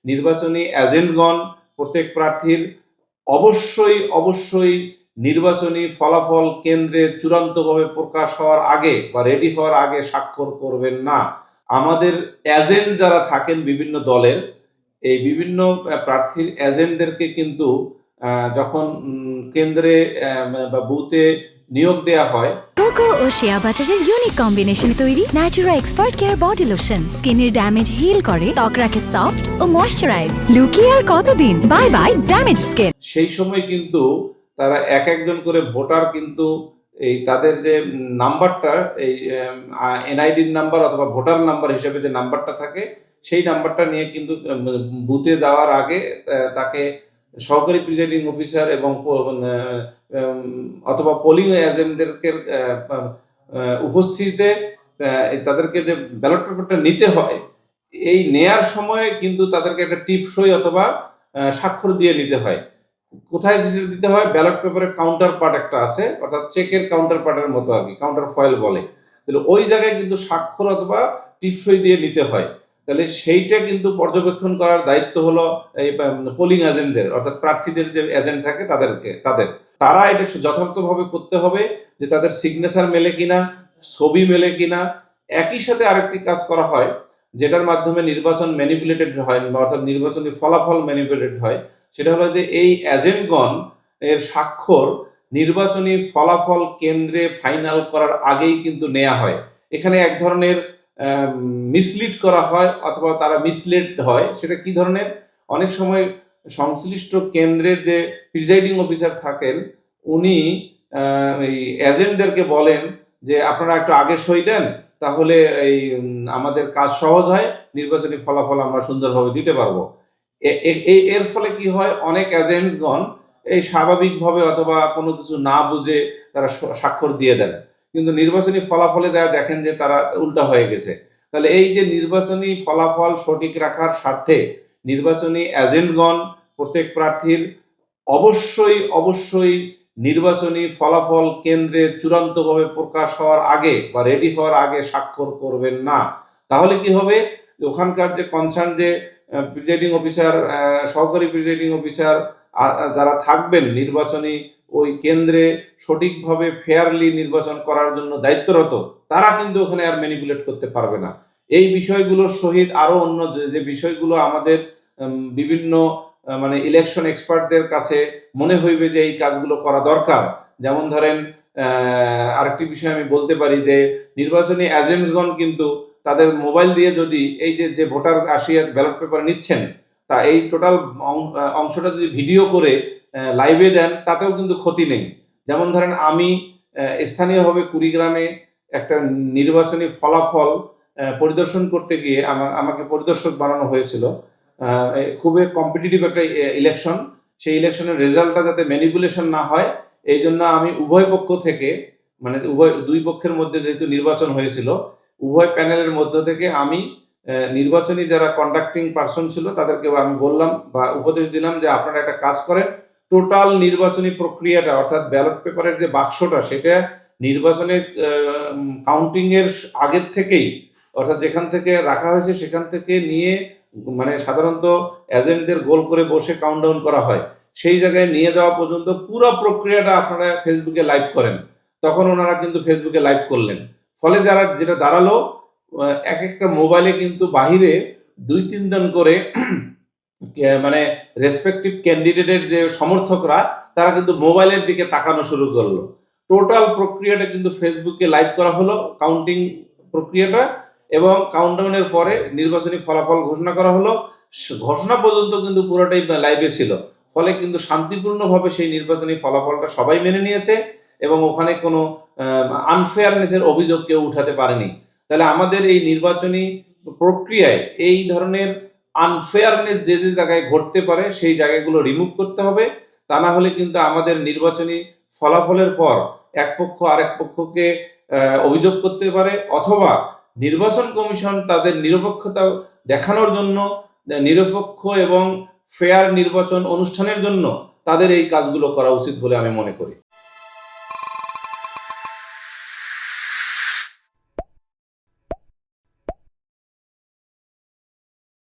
নির্বাচনী এজেন্টগণ প্রত্যেক প্রার্থীর অবশ্যই নির্বাচনী ফলাফল কেন্দ্রে চূড়ান্তভাবে প্রকাশ হওয়ার আগে বা রেডি হওয়ার আগে স্বাক্ষর করবেন না। আমাদের এজেন্ট যারা থাকেন বিভিন্ন দলের, এই বিভিন্ন প্রার্থীর এজেন্টদেরকে কিন্তু যখন কেন্দ্রে বা বুথে নিয়োগ দেয়া হয়, কোকো ও শিয়া বাটারের ইউনিক কম্বিনেশনে তৈরি Natura expert care body lotion স্কিনের ড্যামেজ হিল করে, ত্বক রাখে সফট ও ময়েশ্চারাইজড। লুকিয়ে আর কতদিন, বাই বাই ড্যামেজ স্কিন। সেই সময় কিন্তু তারা একজন করে ভোটার কিন্তু এই তাদের যে নাম্বারটা, এই এনআইডির নাম্বার অথবা ভোটার নাম্বার হিসেবে যে নাম্বারটা থাকে, সেই নাম্বারটা নিয়ে কিন্তু বুথে যাওয়ার আগে তাকে সহকারী প্রিজাইডিং অফিসার এবং অথবা পোলিং এজেন্টদেরকে উপস্থিতিতে তাদেরকে যে ব্যালট পেপারটা নিতে হয়, এই নেয়ার সময় কিন্তু তাদেরকে একটা টিপসই অথবা স্বাক্ষর দিয়ে নিতে হয়। কোথায় দিতে হয়? ব্যালট পেপারের কাউন্টার পার্ট একটা আছে, অর্থাৎ চেকের কাউন্টার পার্টের মতো আর কি, কাউন্টার ফয়েল বলে। তাহলে ওই জায়গায় কিন্তু স্বাক্ষর অথবা টিপসই দিয়ে নিতে হয়। তাহলে সেইটা কিন্তু পর্যবেক্ষণ করার দায়িত্ব হলো এই পোলিং এজেন্টদের, অর্থাৎ প্রার্থীদের যে এজেন্ট থাকে তারা এটা যথার্থভাবে করতে হবে যে তাদের সিগনেচার মেলে কিনা, ছবি মেলে কিনা। একই সাথে আরেকটি কাজ করা হয় যেটার মাধ্যমে নির্বাচন ম্যানিপুলেটেড হয়, অর্থাৎ নির্বাচনী ফলাফল ম্যানিপুলেটেড হয়। সেটা হলো যে এই এজেন্টগণ এর স্বাক্ষর নির্বাচনী ফলাফল কেন্দ্রে ফাইনাল করার আগেই কিন্তু নেওয়া হয়। এখানে এক ধরনের মিসলিড করা হয় অথবা তারা মিসলেড হয়। সেটা কি ধরনের? অনেক সময় সংশ্লিষ্ট কেন্দ্রের যে প্রিজাইডিং অফিসার থাকেন, উনি এই এজেন্টদেরকে বলেন যে আপনারা একটু আগে সই দেন, তাহলে এই আমাদের কাজ সহজ হয়, নির্বাচনী ফলাফল আমরা সুন্দরভাবে দিতে পারবো। এর ফলে কি হয়, অনেক এজেন্টগণ এই স্বাভাবিকভাবে অথবা কোনো কিছু না বুঝে তারা স্বাক্ষর দিয়ে দেন, কিন্তু নির্বাচনী ফলাফলে দেখেন যে তারা উল্টা হয়ে গেছে। তাহলে এই যে নির্বাচনী ফলাফল সঠিক রাখার স্বার্থে নির্বাচনী এজেন্টগণ প্রত্যেক প্রার্থীর অবশ্যই নির্বাচনী ফলাফল কেন্দ্রে চূড়ান্তভাবে প্রকাশ হওয়ার আগে বা রেডি হওয়ার আগে স্বাক্ষর করবেন না। তাহলে কি হবে, ওখানকার যে কনসার্ন যে প্রিজাইডিং অফিসার, সহকারী প্রিজাইডিং অফিসার যারা থাকবেন নির্বাচনী ওই কেন্দ্রে সঠিকভাবে ফেয়ারলি নির্বাচন করার জন্য দায়িত্বরত, তারা কিন্তু ওখানে আর ম্যানিপুলেট করতে পারবে না। এই বিষয়গুলোর সহিত আরো অন্য যে বিষয়গুলো আমাদের বিভিন্ন মানে ইলেকশন এক্সপার্টদের কাছে মনে হইবে যে এই কাজগুলো করা দরকার। যেমন ধরেন, আরেকটি বিষয় আমি বলতে পারি যে নির্বাচনী এজেন্টসগণ কিন্তু তাদের মোবাইল দিয়ে যদি এই যে ভোটার আসিয়া ব্যালট পেপার নিচ্ছেন, তা এই টোটাল অংশটা যদি ভিডিও করে লাইভে দেন, তাতেও কিন্তু ক্ষতি নেই। যেমন ধরেন, আমি স্থানীয়ভাবে কুড়িগ্রামে একটা নির্বাচনী ফলাফল পরিদর্শন করতে গিয়ে আমাকে পরিদর্শক বানানো হয়েছিল। খুবই কম্পিটিটিভ একটা ইলেকশন। সেই ইলেকশনের রেজাল্টটা যাতে ম্যানিপুলেশন না হয়, এই জন্য আমি উভয় পক্ষ থেকে, মানে দুই পক্ষের মধ্যে যেহেতু নির্বাচন হয়েছিল, উভয় প্যানেলের মধ্য থেকে আমি নির্বাচনী যারা কন্ডাক্টিং পার্সন ছিল তাদেরকে আমি বললাম বা উপদেশ দিলাম যে আপনারা একটা কাজ করেন, টোটাল নির্বাচনী প্রক্রিয়াটা, অর্থাৎ ব্যালট পেপারের যে বাক্সটা, সেটা নির্বাচনের কাউন্টিং এর আগের থেকেই, অর্থাৎ যেখান থেকে রাখা হয়েছে সেখান থেকে নিয়ে, মানে সাধারণত এজেন্টদের গোল করে বসে কাউন্টডাউন করা হয়, সেই জায়গায় নিয়ে যাওয়া পর্যন্ত পুরো প্রক্রিয়াটা আপনারা ফেসবুকে লাইভ করেন। তখন ওনারা কিন্তু ফেসবুকে লাইভ করলেন, ফলে যেটা দাঁড়ালো, এক একটা মোবাইলে কিন্তু বাহিরে 2-3 জন করে মানে রেসপেক্টিভ ক্যান্ডিডেটের যে সমর্থকরা, তারা কিন্তু মোবাইলের দিকে তাকানো শুরু করলো। টোটাল প্রক্রিয়াটা কিন্তু ফেসবুকে লাইভ করা হলো, কাউন্টিং প্রক্রিয়াটা, এবং কাউন্টডাউনের পরে নির্বাচনী ফলাফল ঘোষণা করা হলো। ঘোষণা পর্যন্ত কিন্তু পুরোটাই লাইভে ছিল, ফলে কিন্তু শান্তিপূর্ণভাবে সেই নির্বাচনী ফলাফলটা সবাই মেনে নিয়েছে এবং ওখানে কোনো আনফেয়ারনেসের অভিযোগ কেউ উঠাতে পারেনি। তাহলে আমাদের এই নির্বাচনী প্রক্রিয়ায় এই ধরনের আনফেয়ারনেস যে জায়গায় ঘটতে পারে, সেই জায়গাগুলো রিমুভ করতে হবে। তা না হলে কিন্তু আমাদের নির্বাচনী ফলাফলের পর এক পক্ষ আরেক পক্ষকে অভিযোগ করতে পারে, অথবা নির্বাচন কমিশন তাদের নিরপেক্ষতা দেখানোর জন্য, নিরপেক্ষ এবং ফেয়ার নির্বাচন অনুষ্ঠানের জন্য তাদের এই কাজগুলো করা উচিত বলে আমি মনে করি।